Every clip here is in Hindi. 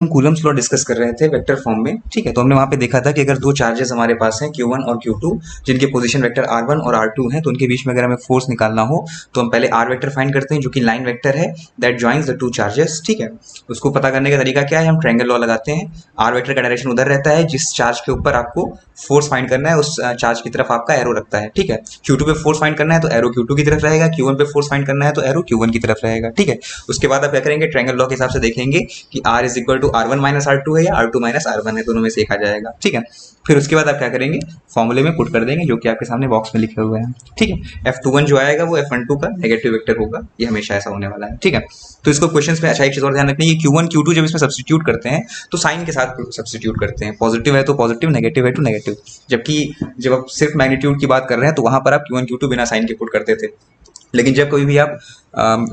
हम कूलम्स लॉ डिस्कस कर रहे थे वेक्टर फॉर्म में, ठीक है। तो हमने वहाँ पे देखा था कि अगर दो चार्जेस हमारे पास हैं Q1 और Q2 जिनके पोजीशन वेक्टर R1 और R2 हैं, तो उनके बीच में अगर हमें फोर्स निकालना हो तो हम पहले R वेक्टर फाइंड करते हैं जो कि लाइन वेक्टर है that joins the two charges, ठीक है। उसको पता करने का तरीका क्या है, हम ट्रायंगल लॉ लगाते हैं। R वेक्टर का डायरेक्शन उधर रहता है जिस चार्ज के ऊपर आपको फोर्स फाइंड करना है, उस चार्ज की तरफ आपका एरो रखता है, ठीक है। Q2 पे फोर्स फाइंड करना है तो एरो Q2 की तरफ रहेगा, Q1 पे फोर्स फाइंड करना है तो एरो Q1 की तरफ रहेगा, ठीक है। उसके बाद आप क्या करेंगे, ट्रायंगल लॉ के हिसाब से देखेंगे कि R is equal to R1 minus R2 है या R2 माइनस R1 है, दोनों में से एक आ जाएगा, ठीक है। फिर उसके बाद आप क्या करेंगे, फॉर्मूले में पुट कर देंगे जो कि आपके सामने बॉक्स में लिखे हुए हैं, ठीक है। F21 जो आएगा वो F12 का नेगेटिव वेक्टर होगा, ये हमेशा ऐसा होने वाला है, ठीक है। तो इसको क्वेश्चंस में अच्छा एक चीज और ध्यान रखनी है कि Q1 Q2 जब इसमें सब्स्टिट्यूट करते हैं तो साइन के साथ सब्स्टिट्यूट करते हैं, पॉजिटिव है तो पॉजिटिव, नेगेटिव है तो नेगेटिव। जबकि जब आप सिर्फ मैग्नीट्यूड की बात कर रहे हैं तो वहां पर आप Q1 Q2 बिना साइन के पुट करते थे, लेकिन जब कभी भी आप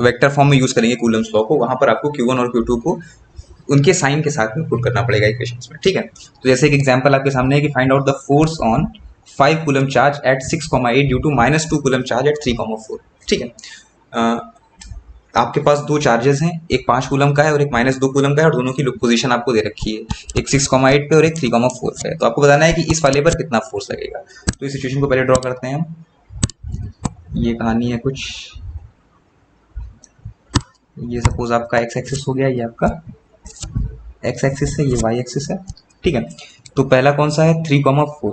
वेक्टर फॉर्म में यूज करेंगे कूलम्स लॉ को, वहां पर आपको Q1 और Q2 को उनके साइन के साथ में पुट करना पड़ेगा इक्वेशंस में, ठीक है। तो जैसे एक एग्जांपल आपके सामने है कि find out the force on 5 coulomb charge at 6,8 due to -2 coulomb charge at 3,4, ठीक है। आपके पास दो चार्जेस हैं, एक 5 कूलम का है और एक -2 कूलम का है, और दोनों की पोजीशन आपको दे रखी है, एक 6,8 पे और एक 3,4 पे। तो आपको बताना है कि इस वाले पर कितना फोर्स लगेगा। तो इस सिचुएशन को पहले ड्रॉ करते हैं हम। ये कहानी है कुछ, ये सपोज आपका एक्स एक्सिस हो गया, ये आपका एक्स एक्सिस है, ये वाई एक्सिस है, ठीक है। तो पहला कौन सा है, 3,4,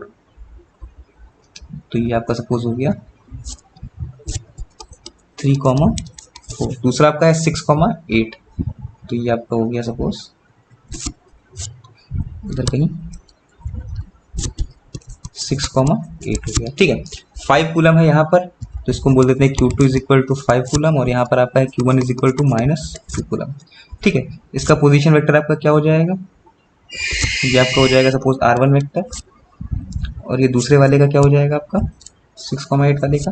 तो ये आपका सपोज हो गया 3,4। दूसरा आपका है 6,8, तो ये आपका हो गया सपोज इधर कहीं 6,8 हो गया, ठीक है। 5 कूलम है यहाँ पर, तो इसको हम बोल देते हैं Q2 is equal to 5 coulomb, और यहाँ पर आपका है Q1 is equal to -2 coulomb, ठीक है। इसका पोजीशन वेक्टर आपका क्या हो जाएगा, ये आपका हो जाएगा सपोज R1 वेक्टर, और ये दूसरे वाले का क्या हो जाएगा आपका 6,8 वाले का,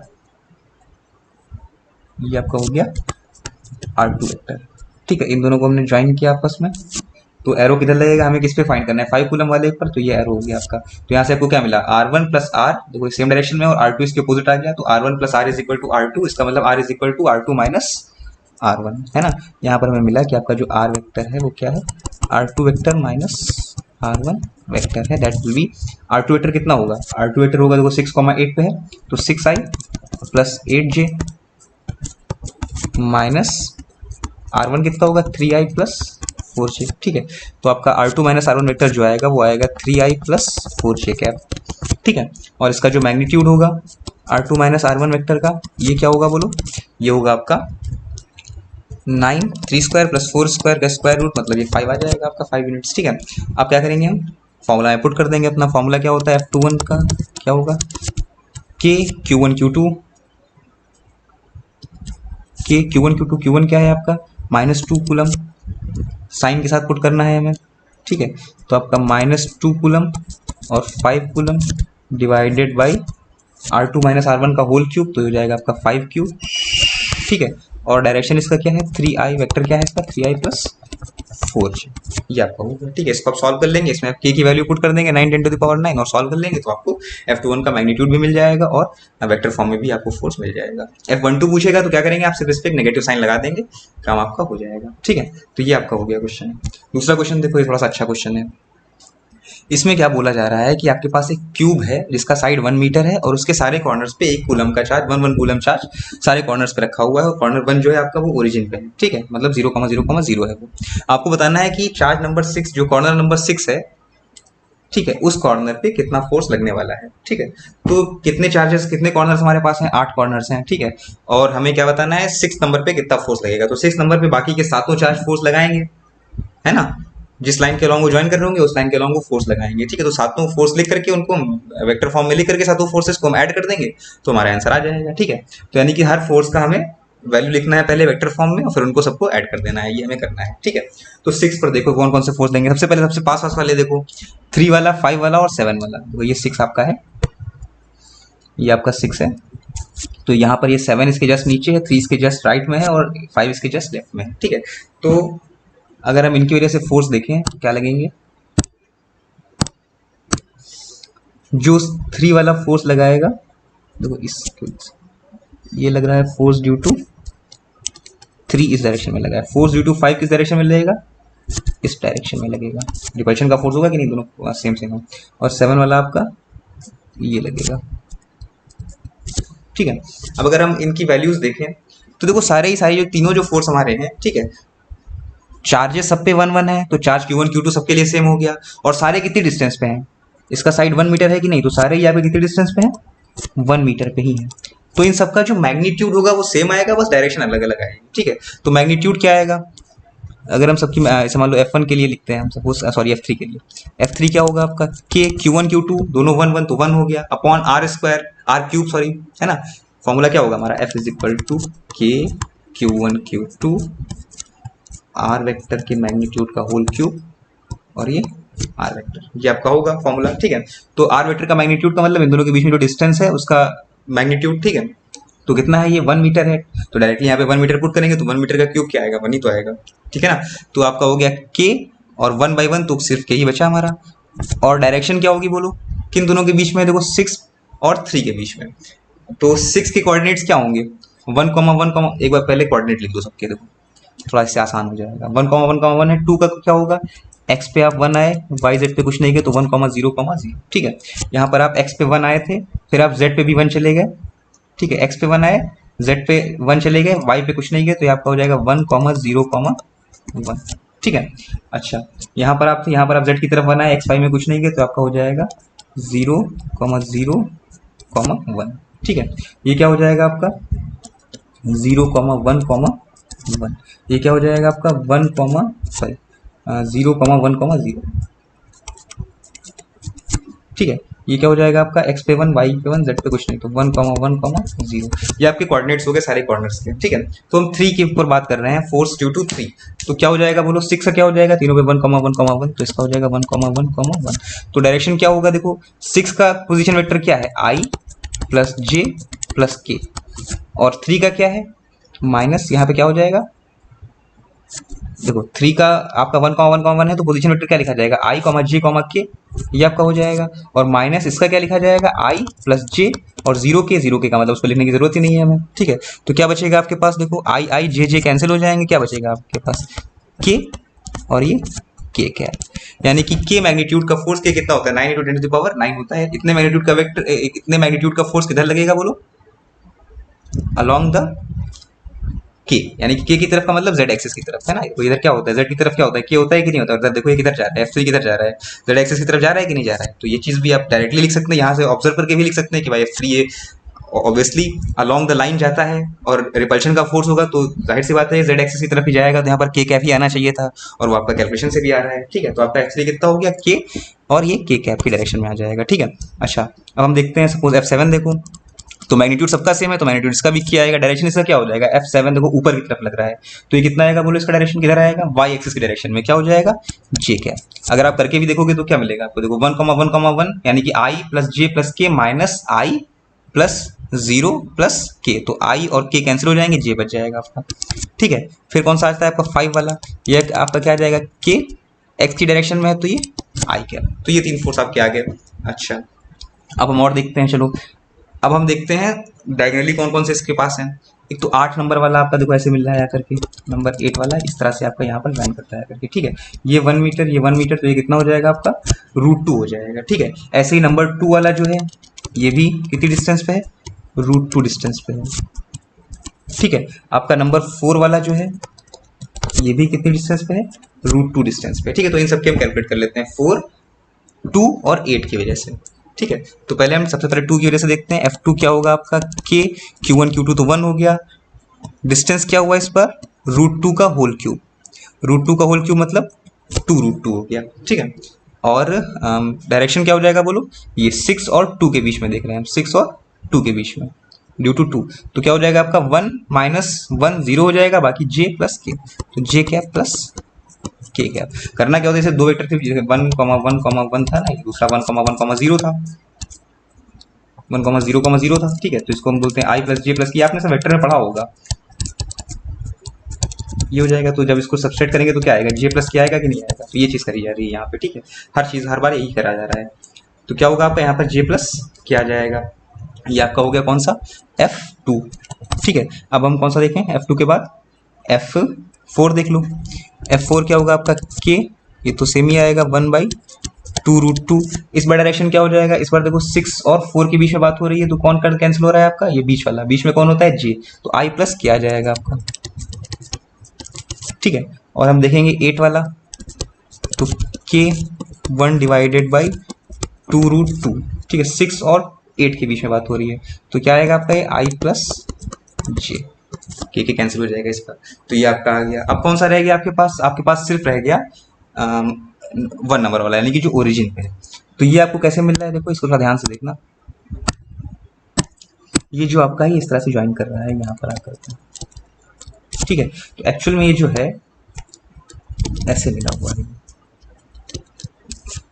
ये आपका हो गया R2 वेक्टर, ठीक है। इन दोनों को हमने ज्वाइन किया आपस में, तो एरो किधर लगेगा, हमें किस पे फाइंड करना है, 5 कूलम वाले पर, तो ये एरो हो गया आपका। तो यहाँ से आपको क्या मिला, R1 प्लस R, देखो सेम डायरेक्शन में, और R2 इसके अपोजिट आ गया, तो R1 plus R is equal to R2, इसका मतलब R is equal to R2 minus R1, है ना। यहाँ पर हमें मिला कि आपका जो R वेक्टर है वो क्या है, R2 vector minus R1 vector है, that will be R2 vector कितना होगा, R2 वेक्टर होगा देखो 6,8 पे है, तो 6i plus 8j minus R1 कितना होगा 3i प्लस 4j, ठीक है। तो आपका R2 माइनस R1 वेक्टर जो आएगा वो आएगा 3i प्लस 4j कैप, ठीक है। और इसका जो मैग्नीट्यूड होगा R2 माइनस R1 वेक्टर का, ये क्या होगा बोलो, ये होगा आपका 9, 3 स्क्वायर प्लस 4 स्क्वायर का स्क्वायर रूट, मतलब ये 5 आ जाएगा आपका 5 यूनिट्स, ठीक है। आप क्या करेंगे, हम फॉर्मूला में पुट कर देंगे अपना। फॉर्मूला क्या होता है, F21 का क्या होगा, K Q1 Q2, K Q1 Q2, Q1 क्या है आपका -2 कूलम, साइन के साथ पुट करना है हमें, ठीक है। तो आपका -2 कूलम और 5 coulomb divided by R2 minus R1 का होल क्यूब, तो हो जाएगा आपका 5 क्यूब, ठीक है। और डायरेक्शन इसका क्या है 3i, वेक्टर क्या है इसका 3i प्लस 4j, ये आपका होगा, ठीक है। इसको आप सॉल्व कर लेंगे, इसमें आप k की वैल्यू पुट कर देंगे 9 × 10⁹ और सॉल्व कर लेंगे, तो आपको F21 का मैग्नीट्यूड भी मिल जाएगा और वेक्टर फॉर्म में भी आपको फोर्स मिल जाएगा। F12 पूछेगा तो क्या करेंगे, आप सिर्फ इस पे नेगेटिव साइन लगा देंगे, काम आपका हो जाएगा, ठीक है। तो ये आपका हो गया क्वेश्चन। दूसरा क्वेश्चन देखो, ये थोड़ा सा अच्छा क्वेश्चन है। इसमें क्या बोला जा रहा है कि आपके पास एक क्यूब है जिसका साइड 1 मीटर है और उसके सारे कॉर्नर्स पे 1 कूलम का चार्ज 1 कूलम चार्ज सारे कॉर्नर्स पे रखा हुआ है, और कॉर्नर 1 जो है आपका वो ओरिजिन पे है, ठीक है, मतलब 0,0,0 है वो। आपको बताना है कि चार्ज नंबर 6 जो कॉर्नर नंबर 6 है, ठीक है, उस कॉर्नर पे कितना फोर्स लगने वाला है, ठीक है। तो कितने चार्जेस, कितने कॉर्नर्स हमारे पास हैं, 8 कॉर्नर्स हैं, ठीक है। और हमें क्या बताना है 6 नंबर पे कितना फोर्स लगेगा, तो 6 नंबर पे बाकी के सातों चार्ज फोर्स लगाएंगे, है ना। जिस लाइन के अलॉन्ग वो ज्वाइन कर रहे होंगे उस लाइन के अलॉन्ग वो फोर्स लगाएंगे, ठीक है। तो सातों फोर्स लिख करके उनको वेक्टर फॉर्म में लिख करके सातों फोर्सेस को हम ऐड कर देंगे तो हमारा आंसर आ जाएगा, ठीक है। तो यानी कि हर फोर्स का हमें वैल्यू लिखना है पहले वेक्टर फॉर्म में और फिर उनको सबको ऐड कर देना है, ये हमें करना है, ठीक है। तो 6 पर देखो कौन कौन से फोर्स लेंगे, सबसे पहले सबसे पास वाले देखो, 3 वाला, 5 वाला और 7 वाला, तो ये 6 आपका है, ये आपका 6 है। तो यहाँ पर ये 7 इसके जस्ट नीचे है, 3 इसके जस्ट राइट में है और 5 इसके जस्ट लेफ्ट में है, ठीक है। तो अगर हम इनकी वजह से फोर्स देखें क्या लगेंगे, जो 3 वाला फोर्स लगाएगा देखो ये लग रहा है फोर्स ड्यू टू 3 इस डायरेक्शन में लगा है, फोर्स ड्यू टू 5 किस डायरेक्शन में लगेगा इस डायरेक्शन में लगेगा। रिपल्शन का फोर्स होगा कि नहीं, दोनों सेम सेम है। और 7 वाला आपका ये लगेगा, ठीक है। अब अगर हम इनकी वैल्यूज देखें तो देखो सारे ही सारे जो तीनों जो फोर्स हमारे हैं, ठीक है, चार्जेस सब पे 1 1 है, तो चार्ज Q1 Q2 सबके लिए सेम हो गया। और सारे कितनी डिस्टेंस पे हैं, इसका साइड 1 मीटर है कि नहीं, तो सारे यहाँ पे कितने डिस्टेंस पे हैं, 1 मीटर पे ही है। तो इन सबका जो मैग्नीट्यूड होगा वो सेम आएगा, बस डायरेक्शन अलग अलग आएगी, ठीक है। तो मैग्नीट्यूड क्या आएगा, अगर हम सबकी ऐसे मान लो F1 के लिए लिखते हैं हम सपोज, सॉरी F3 के लिए, F3 क्या होगा आपका, K Q1 Q2 दोनों 1 1 तो 1 हो गया, upon R square R cube sorry, है ना। फॉर्मूला क्या होगा हमारा, F is equal to K Q1 Q2 R vector के मैग्नीट्यूड का होल क्यूब और ये R वेक्टर, ये आपका होगा फॉर्मूला, ठीक है। तो R वेक्टर का मैग्नीट्यूड का मतलब इन दोनों के बीच में जो डिस्टेंस है उसका मैग्नीट्यूड, ठीक है। तो कितना है, ये 1 मीटर है, तो डायरेक्टली यहाँ पे 1 मीटर पुट करेंगे तो 1 मीटर का क्यूब क्या आएगा, 1 ही तो आएगा, ठीक है ना। तो आपका हो गया K और 1/1, तो सिर्फ K ही बचा हमारा। और डायरेक्शन क्या होगी बोलो, किन दोनों के बीच में, देखो 6 और 3 के बीच में। तो 6 के कोऑर्डिनेट्स क्या होंगे, 1,1, एक बार पहले कोऑर्डिनेट लिख दो सबके, देखो थोड़ा इससे आसान हो जाएगा। 1,1,1 है, 2 का क्या होगा, x पे आप 1 आए, y z पे कुछ नहीं गए तो 1,0,0, ठीक है। यहाँ पर आप x पे 1 आए थे, फिर आप z पे भी 1 चले गए, ठीक है। x पे 1 आए, z पे 1 चले गए, y पे कुछ नहीं गए, तो ये आपका हो जाएगा 1,0,1, ठीक है। अच्छा, यहाँ पर आप z की तरफ 1 आए, x y में कुछ नहीं गए, तो आपका हो जाएगा 0,0,1, ठीक है। ये क्या हो जाएगा आपका 0,1,1, ये क्या हो जाएगा आपका 0,1,0, ठीक है। ये क्या हो जाएगा आपका x पे 1 y पे 1 z पे कुछ नहीं, तो 1,1,0, ये आपके कोऑर्डिनेट्स हो गए सारे कॉर्नर्स के, ठीक है। तो हम 3 के ऊपर बात कर रहे हैं, फोर्स ड्यू टू 3, तो क्या हो जाएगा बोलो, 6 का क्या हो जाएगा, तीनों पे 1,1,1, तो इसका हो जाएगा 1,1,1। तो डायरेक्शन क्या होगा, देखो 6 का पोजीशन वेक्टर क्या है, i plus j plus k, और 3 का क्या है माइनस, यहाँ पे क्या हो जाएगा, देखो 3 का आपका 1,1,1 है, तो पोजीशन वेक्टर क्या लिखा जाएगा, i j k, ये आपका हो जाएगा। और माइनस इसका क्या लिखा जाएगा, i प्लस j और 0k का मतलब उसको लिखने की जरूरत ही नहीं है हमें, ठीक है। तो क्या बचेगा आपके पास, देखो i j कैंसिल हो जाएंगे, क्या बचेगा आपके पास k और ये k क्या है, यानी कि k मैग्नीट्यूड का फोर्स k कितना होता है, 9 × 10⁹ होता है। इतने मैग्नीट्यूड का वेक्टर, इतने मैग्नीट्यूड का फोर्स किधर लगेगा बोलो, अलॉन्ग द k, यानी कि k की तरफ का मतलब z एक्सिस की तरफ, है ना। तो इधर क्या होता है, z की तरफ क्या होता है, k होता है कि नहीं होता है, इधर देखो ये किधर जा रहा है, F3 किधर जा रहा है, z एक्सिस की तरफ जा रहा है कि नहीं जा रहा है। तो ये चीज भी आप डायरेक्टली लिख सकते हैं, यहाँ से ऑब्जर्व करके भी लिख सकते हैं कि भाई F3 ये ऑब्वियसली अलॉन्ग द लाइन जाता है, और रिपल्शन का फोर्स होगा तो जाहिर सी बात है z एक्सिस की तरफ ही जाएगा, तो यहाँ पर k कैप ही आना चाहिए था, और वो आपका कैलकुलेशन से भी आ रहा है, ठीक है। तो आपका F3 कितना हो गया, k, और ये k कैप की डायरेक्शन में आ जाएगा, ठीक है। अच्छा, अब हम देखते हैं सपोज F7 देखो, तो मैग्नीट्यूड सबका सेम है, तो मैग्नीट्यूड इसका भी क्या आएगा, डायरेक्शन इसका क्या हो जाएगा, F7 देखो ऊपर की तरफ लग रहा है, तो ये कितना आएगा बोलो, इसका डायरेक्शन किधर आएगा, y एक्सिस की डायरेक्शन में, क्या हो जाएगा j कैप। अगर आप करके भी देखोगे तो क्या मिलेगा आपको, देखो 1,1,1 यानी कि i plus j plus k minus i plus 0 plus k, तो i और k कैंसिल हो जाएंगे, j बच जाएगा आपका, ठीक है। फिर कौन सा आता है आपका 5 वाला, ये आपका क्या आ जाएगा, k x की डायरेक्शन में है, तो ये i कैप, तो ये 3 फोर्स आपके आ गए। अच्छा, अब हम और देखते हैं, चलो अब हम देखते हैं डायगोनली कौन कौन से इसके पास हैं। एक तो 8 नंबर वाला आपका देखो ऐसे मिल रहा है आकर के, नंबर 8 वाला इस तरह से आपका यहाँ पर लाइन करता है करके, ठीक है। ये 1 मीटर, ये 1 मीटर, तो ये कितना हो जाएगा आपका √2 हो जाएगा, ठीक है। ऐसे ही नंबर 2 वाला जो है ये भी कितनी डिस्टेंस पे है, √2 डिस्टेंस पे है, ठीक है। आपका नंबर 4 वाला जो है ये भी कितनी डिस्टेंस पे है, √2 डिस्टेंस पे, ठीक है। तो इन सबके हम कैलकुलेट कर लेते हैं 4, 2 और 8 की वजह से, ठीक है। तो पहले हम सबसे पहले 2 की वजह से देखते हैं, F2 क्या होगा आपका, K Q1 Q2 तो 1 हो गया, डिस्टेंस क्या हुआ इस पर, √2 का होल क्यूब, √2 का होल क्यूब मतलब 2√2 हो गया, ठीक है। और डायरेक्शन क्या हो जाएगा बोलो, ये 6 और 2 के बीच में देख रहे हैं हम, 6 और 2 के बीच में ड्यू टू 2, तो क्या हो जाएगा आपका 1 - 1 0 हो जाएगा, बाकी j प्लस k, तो j cap plus k cap. करना क्या होता है, जैसे दो वेक्टर थे, 1,1,1 था ना, दूसरा 1,1,0 था, 1,0,0 था, ठीक है। तो इसको हम बोलते हैं i plus j plus k, आपने सब वेक्टर में पढ़ा होगा, ये हो जाएगा। तो जब इसको सबस्ट्रेट करेंगे तो क्या आएगा, j प्लस k आएगा कि नहीं आएगा, तो ये चीज़ करी जा रही है यहाँ पे, ठीक है। हर चीज़ हर बार यही करा जा रहा है, तो क्या होगा आपका यहाँ पर j प्लस k आ जाएगा, ये आपका हो गया कौन सा, F2, ठीक है। अब हम कौन सा देखें, F2 के बाद F4 देख लो, F4 क्या होगा आपका K, ये तो सेम ही आएगा 1/2√2। इस बार डायरेक्शन क्या हो जाएगा, इस बार देखो 6 और 4 के बीच में बात हो रही है, तो कौन कर कैंसिल हो रहा है आपका, ये बीच वाला, बीच में कौन होता है J, तो I प्लस K आ जाएगा आपका, ठीक है। और हम देखेंगे 8 वाला, तो K 1/2√2, ठीक है, 6 और 8 के बीच में बात हो रही है, तो क्या आएगा आपका ये I प्लस J, के कैंसिल हो जाएगा इस पर। तो ये आपका आ गया। अब कौन सा रह गया आपके पास सिर्फ रह गया 1 नंबर वाला, यानी कि जो ओरिजिन पे है। तो ये आपको कैसे मिल रहा है, देखो इसको थोड़ा ध्यान से देखना, ये जो आपका है इस तरह से ज्वाइन कर रहा है यहाँ पर आकर के, ठीक है। तो एक्चुअल में ये जो है ऐसे मिला हुआ है,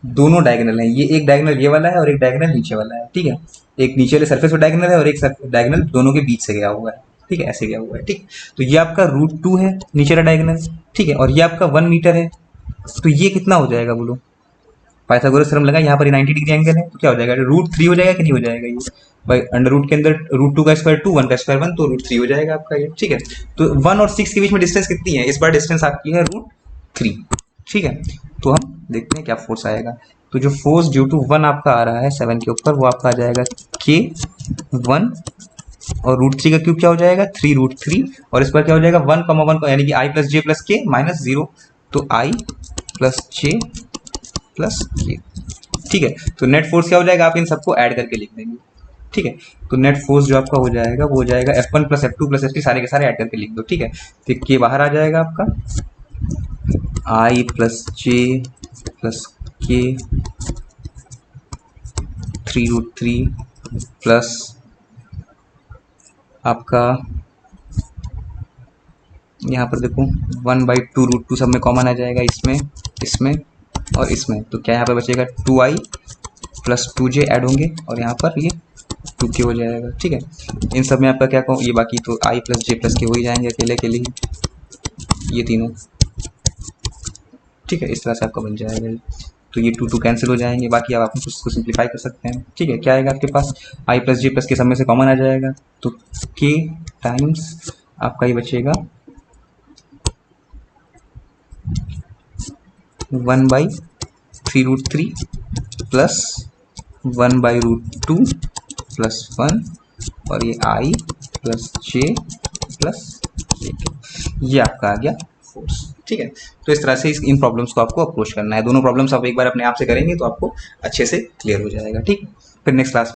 दोनों डायगोनल हैं, ये एक डायगोनल ये वाला है और एक डायगोनल नीचे वाला है, ठीक है। एक नीचे वाले सरफेस पे डायगोनल है और एक डायगोनल दोनों के बीच से गया हुआ है, ठीक है, ऐसे गया हुआ है, ठीक। तो ये आपका √2 है नीचे वाला डायगोनल, ठीक है, और ये आपका 1 मीटर है, तो ये कितना हो जाएगा बोलो, पाइथागोरस थ्योरम लगा, यहाँ पर 90 डिग्री एंगल है, तो क्या हो जाएगा, √3 हो जाएगा कि नहीं हो जाएगा, ये भाई अंडर रूट के अंदर √2 का स्क्वायर 2, 1 का स्क्वायर 1, तो √3 हो जाएगा आपका ये, ठीक है। तो 1 और 6 के बीच में डिस्टेंस कितनी है, इस बार डिस्टेंस आपकी है √3, ठीक है। तो हम देखते हैं क्या फोर्स आएगा। तो जो फोर्स ड्यू टू 1 आपका आ रहा है 7 के ऊपर, वो आपका आ जाएगा K1, और √3 का क्यूब क्या हो जाएगा 3√3, और इस पर क्या हो जाएगा 1, यानी कि I plus J plus K minus 0, तो I plus J plus K, ठीक है। तो नेट फोर्स क्या हो जाएगा, आप इन सबको ऐड करके लिख देंगे, ठीक है। तो नेट फोर्स जो आपका हो जाएगा वो हो जाएगा F1 plus F2 plus F3, सारे के सारे ऐड करके लिख दो, ठीक है। तो K बाहर आ जाएगा आपका, I plus J plus K 3√3 plus आपका यहाँ पर देखो 1/2√2 सब में कॉमन आ जाएगा, इसमें और इसमें, तो क्या यहाँ पर बचेगा 2I प्लस 2J ऐड होंगे, और यहाँ पर ये 2K हो जाएगा, ठीक है। इन सब में आपका क्या कहूँ, ये बाकी तो I plus J plus K हो ही जाएंगे अकेले अकेले ही, ये तीनों, ठीक है। इस तरह से आपका बन जाएगा, तो ये 2 कैंसिल हो जाएंगे, बाकी आप उसको सिंप्लीफाई कर सकते हैं, ठीक है। क्या आएगा आपके पास, I plus J plus K सब में से कॉमन आ जाएगा, तो K टाइम्स आपका ये बचेगा 1/3√3 प्लस 1/√2 प्लस 1, और ये I plus J plus K, ये आपका आ गया फोर्स, ठीक है। तो इस तरह से इन प्रॉब्लम्स को आपको अप्रोच करना है, दोनों प्रॉब्लम्स आप एक बार अपने आप से करेंगे तो आपको अच्छे से क्लियर हो जाएगा, ठीक। फिर नेक्स्ट क्लास